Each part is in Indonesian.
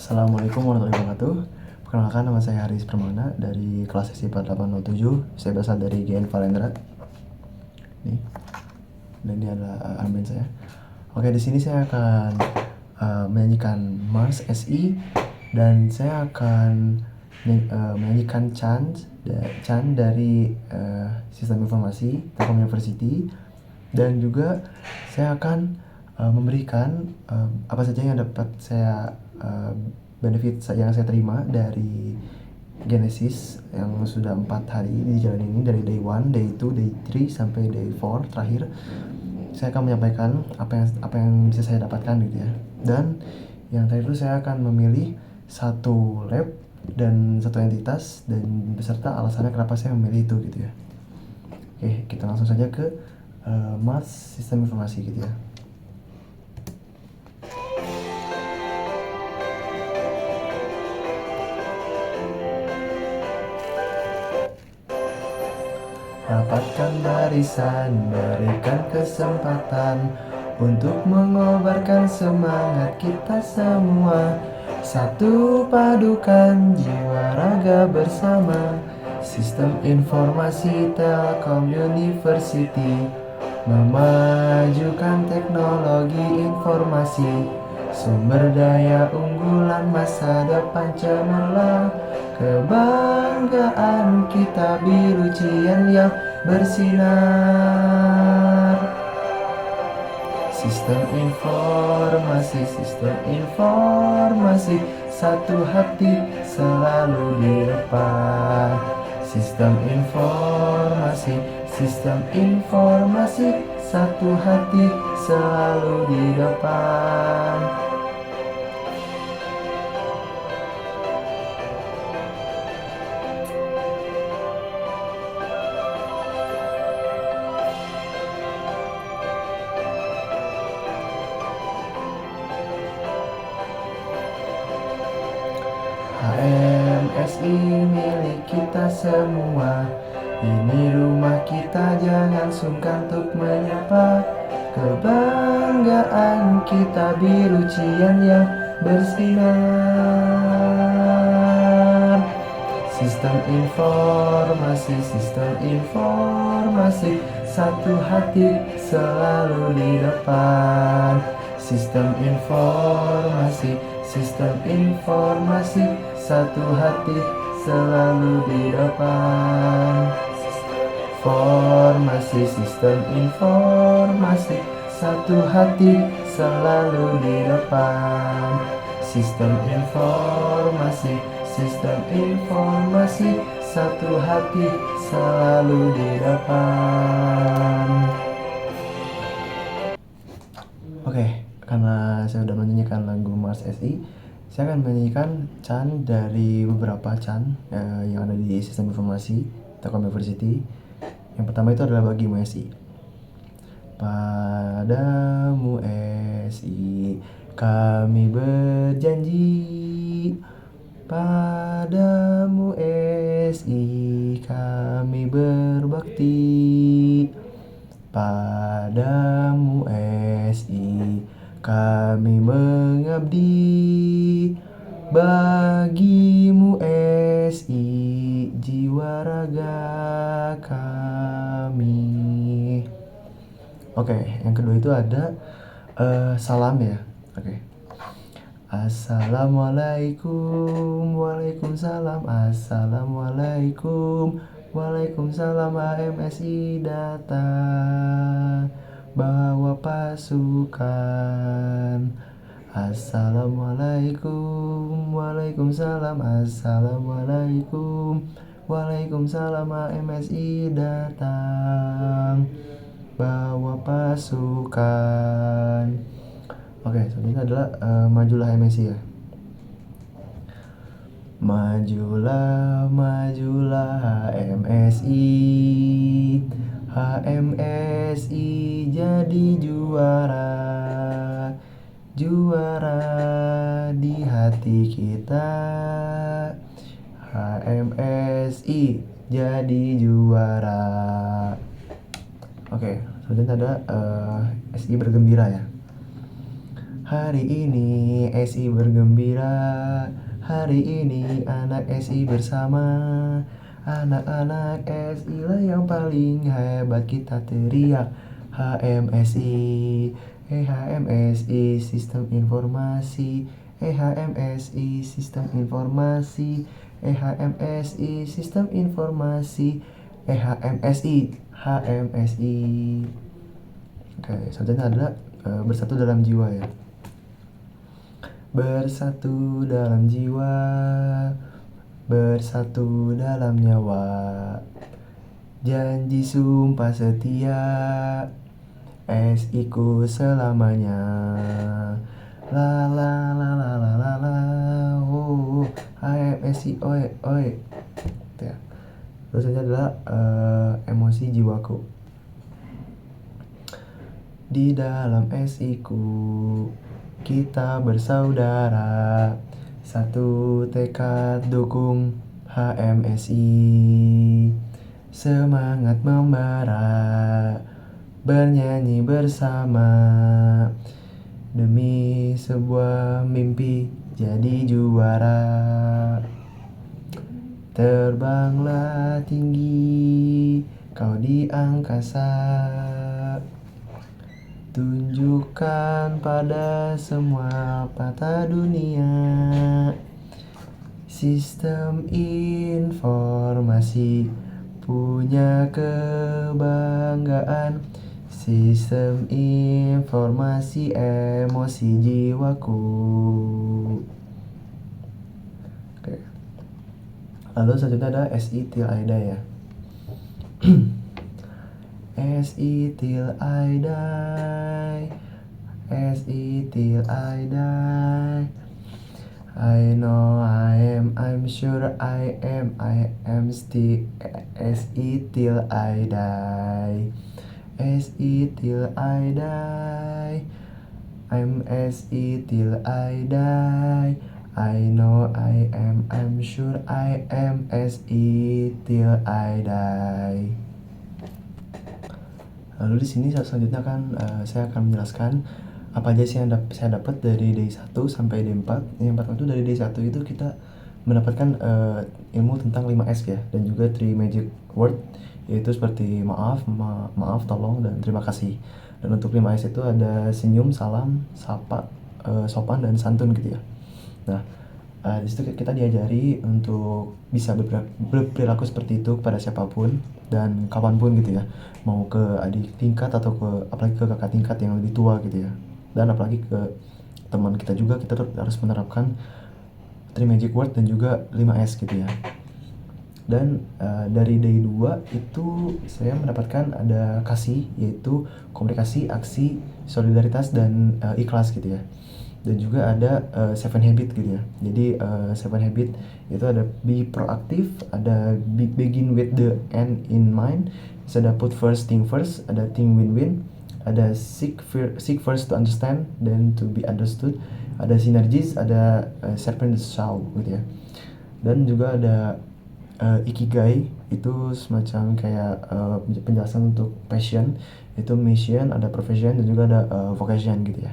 Assalamualaikum warahmatullahi wabarakatuh. Perkenalkan, nama saya Haris Permana dari kelas sesi 4807. Saya berasal dari GN Valendra. Nih. Dan ini adalah admin saya. Oke, di sini saya akan menyanyikan Mars SI dan saya akan menyanyikan Chan dari Sistem Informasi Telkom University, dan juga saya akan memberikan apa saja yang dapat saya benefit yang saya terima dari Genesis yang sudah 4 hari di jalan ini, dari day 1, day 2, day 3 sampai day 4 terakhir. Saya akan menyampaikan apa yang bisa saya dapatkan gitu ya. Dan yang terakhir itu saya akan memilih satu lab dan satu entitas dan beserta alasannya kenapa saya memilih itu gitu ya. Oke, kita langsung saja ke Mars Sistem Informasi gitu ya. Rapatkan barisan, berikan kesempatan untuk mengobarkan semangat kita semua. Satu, padukan jiwa raga bersama. Sistem Informasi Telkom University memajukan teknologi informasi, sumber daya unggulan masa depan cemerlang. Kebanggaan kita biru cian yang bersinar. Sistem informasi, satu hati selalu di depan. Sistem informasi, satu hati selalu di depan. HMSI milik kita semua. Ini rumah kita, jangan sungkan untuk menyapa. Kebanggaan kita biru cian yang bersinar. Sistem informasi, satu hati selalu di depan. Sistem informasi, satu hati selalu di depan. Sistem informasi, satu hati selalu di depan. Sistem informasi, satu hati selalu di depan. Oke, karena saya sudah menyanyikan lagu Mars SI, saya akan menyanyikan Chan dari beberapa Chan yang ada di Sistem Informasi Telkom University. Yang pertama itu adalah Bagimu SI. Padamu SI kami berjanji, padamu SI kami berbakti, padamu SI kami mengabdi, bagimu SI jiwa raga kami. Oke, yang kedua itu ada salam ya. Oke. Assalamualaikum, waalaikumsalam, assalamualaikum, waalaikumsalam. HMSI datang bawa pasukan. Assalamualaikum, waalaikumsalam, assalamualaikum, waalaikumsalam. HMSI datang bawa pasukan. Oke, selanjutnya adalah majulah MSI ya. Majulah HMSI, HMSI jadi juara, juara di hati kita. HMSI jadi juara. Oke, selanjutnya ada SI bergembira ya. Hari ini SI bergembira, hari ini anak SI bersama. Anak-anak SI lah yang paling hebat, kita teriak HMSI. HMSI Sistem Informasi, HMSI Sistem Informasi, HMSI Sistem Informasi, HMSI HMSI. Oke, selanjutnya adalah bersatu dalam jiwa ya. Bersatu dalam jiwa, bersatu dalam nyawa, janji sumpah setia, SI ku selamanya. La la la la la la la, HMSI oi oi. Ya. Terus ini adalah emosi jiwaku. Di dalam SI ku kita bersaudara, satu tekad dukung HMSI. Semangat membara, bernyanyi bersama, demi sebuah mimpi jadi juara. Terbanglah tinggi kau di angkasa, tunjukkan pada semua mata dunia, sistem informasi punya kebanggaan, sistem informasi emosi jiwaku. Oke. Lalu selanjutnya ada SI till I die ya. SI till I die, SI till I die. I know I'm sure I am still SI till I die, SI till I die. I'm SI till I die. I know I'm sure I am SI till I die. Lalu di sini selanjutnya saya akan menjelaskan apa aja sih yang saya dapat dari day 1 sampai day 4. Yang pertama itu dari day 1 itu kita mendapatkan ilmu tentang 5S ya, dan juga 3 magic word, yaitu seperti maaf, tolong, dan terima kasih. Dan untuk 5S itu ada senyum, salam, sapa, sopan, dan santun gitu ya. Nah, di situ kita diajari untuk bisa berperilaku seperti itu kepada siapapun dan kapanpun gitu ya, mau ke adik tingkat atau apalagi ke kakak tingkat yang lebih tua gitu ya, dan apalagi ke teman kita juga, kita harus menerapkan 3 magic word dan juga 5S gitu ya. Dan dari day 2 itu saya mendapatkan ada kasih, yaitu komunikasi, aksi, solidaritas, dan ikhlas gitu ya. Dan juga ada 7 habit gitu ya. Jadi 7 habit itu ada be proaktif, ada begin with the end in mind, ada put first thing first, ada think win-win, ada seek first to understand then to be understood, ada synergies, ada serpent shaw gitu ya. Dan juga ada ikigai, itu semacam kayak penjelasan untuk passion, itu mission, ada profession, dan juga ada vocation gitu ya.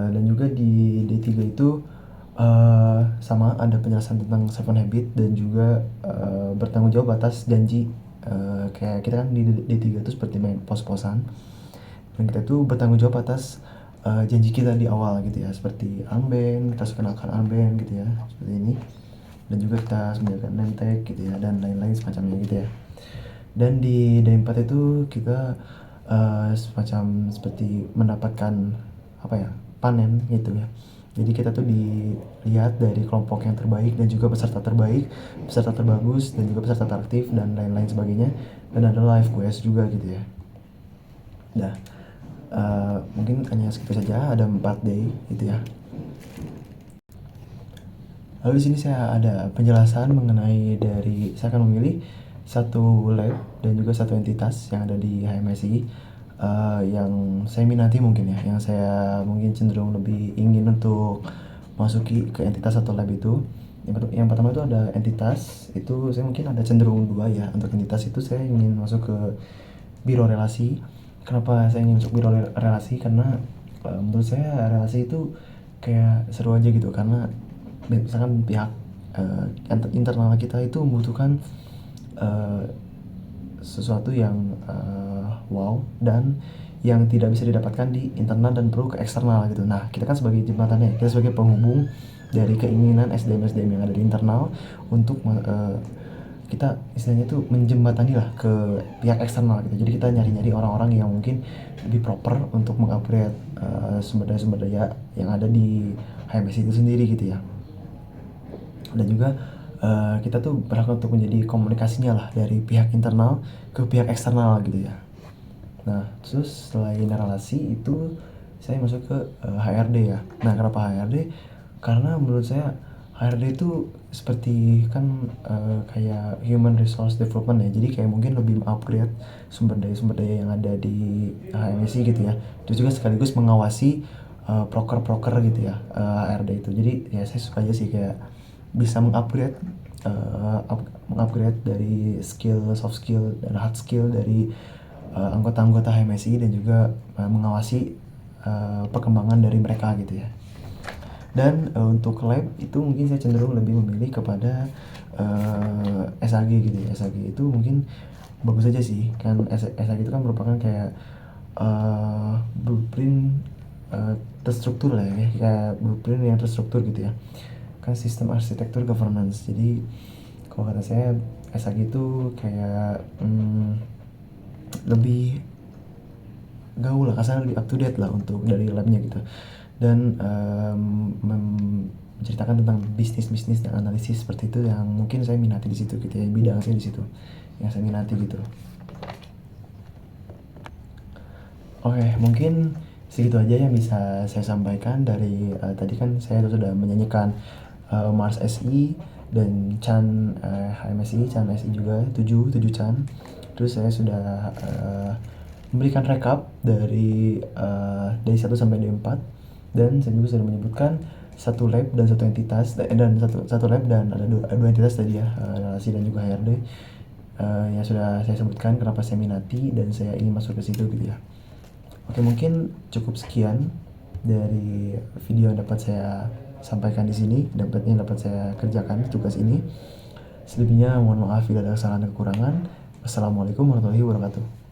Dan juga di D3 itu sama ada penjelasan tentang 7 habit dan juga bertanggung jawab atas janji. Kayak kita kan di D3 itu seperti main pos-posan, dan kita tuh bertanggung jawab atas janji kita di awal gitu ya, seperti unband, kita harus kenalkan unband gitu ya, seperti ini. Dan juga kita harus menjaga name tag gitu ya, dan lain-lain semacamnya gitu ya. Dan di D4 itu kita semacam seperti mendapatkan panen gitu ya. Jadi kita tuh dilihat dari kelompok yang terbaik dan juga peserta terbaik, peserta terbagus, dan juga peserta teraktif, dan lain-lain sebagainya. Dan ada live quest juga gitu ya. Nah, mungkin hanya segitu saja, ada 4 day gitu ya. Lalu di sini saya ada penjelasan mengenai saya akan memilih satu lab dan juga satu entitas yang ada di HMSI. Yang saya minati mungkin ya, yang saya mungkin cenderung lebih ingin untuk masuki ke entitas atau lab itu. Yang pertama itu ada entitas, itu saya mungkin ada cenderung 2 ya. Untuk entitas itu saya ingin masuk ke biro relasi. Kenapa saya ingin masuk biro relasi? Karena menurut saya relasi itu kayak seru aja gitu, karena misalkan pihak internal kita itu membutuhkan uh, sesuatu yang wow dan yang tidak bisa didapatkan di internal dan perlu ke eksternal gitu. Nah, kita kan sebagai jembatannya, kita sebagai penghubung dari keinginan SDM-SDM yang ada di internal untuk kita istilahnya tuh menjembatani lah ke pihak eksternal gitu. Jadi kita nyari-nyari orang-orang yang mungkin lebih proper untuk mengupgrade sumber daya-sumber daya yang ada di HMS itu sendiri gitu ya. Dan juga kita tuh berhak untuk menjadi komunikasinya lah dari pihak internal ke pihak eksternal gitu ya. Nah, terus selain relasi itu saya masuk ke HRD ya. Nah, kenapa HRD? Karena menurut saya HRD itu seperti kan kayak human resource development ya. Jadi kayak mungkin lebih upgrade sumber daya yang ada di HMSI gitu ya. Terus juga sekaligus mengawasi proker-proker gitu ya, HRD itu. Jadi ya saya suka aja sih kayak bisa mengupgrade dari skill, soft skill dan hard skill dari anggota-anggota HMSI dan juga mengawasi perkembangan dari mereka gitu ya. Dan untuk lab itu mungkin saya cenderung lebih memilih kepada SAG gitu ya. SAG itu mungkin bagus aja sih, kan SAG itu kan merupakan kayak blueprint terstruktur lah ya, kayak blueprint yang terstruktur gitu ya, kan sistem arsitektur governance. Jadi kalau kata saya SAG itu kayak lebih gaul lah, kasarnya lebih up to date lah untuk dari labnya gitu, dan menceritakan tentang bisnis dan analisis seperti itu yang mungkin saya minati di situ gitu ya, bidang saya di situ yang saya minati gitu. Oke, mungkin segitu aja yang bisa saya sampaikan dari tadi kan saya sudah menyanyikan Mars SI dan Chan HMSI, Chan SI juga 7 Chan. Terus saya sudah memberikan rekap dari 1 sampai D4, dan saya juga sudah menyebutkan satu lab dan satu entitas dan satu lab dan ada dua entitas tadi ya, relasi dan juga HRD, yang sudah saya sebutkan kenapa saya minati dan saya ingin masuk ke situ gitu ya. Oke, mungkin cukup sekian dari video yang dapat saya sampaikan di sini, dapat saya kerjakan tugas ini. Selebihnya mohon maaf bila ada kesalahan dan kekurangan. Wassalamualaikum warahmatullahi wabarakatuh.